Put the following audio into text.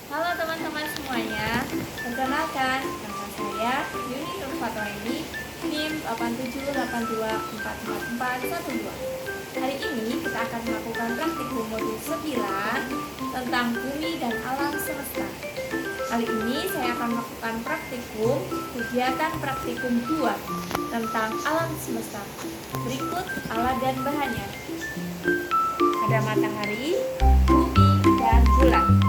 Halo teman-teman semuanya, perkenalkan nama saya Yuni Nurfatwaini, NIM 8782444412. Hari ini kita akan melakukan praktikum modul 9 tentang bumi dan alam semesta. Kali ini saya akan melakukan praktikum kegiatan praktikum 2 tentang alam semesta. Berikut alat dan bahannya. Ada matahari, bumi, dan bulan.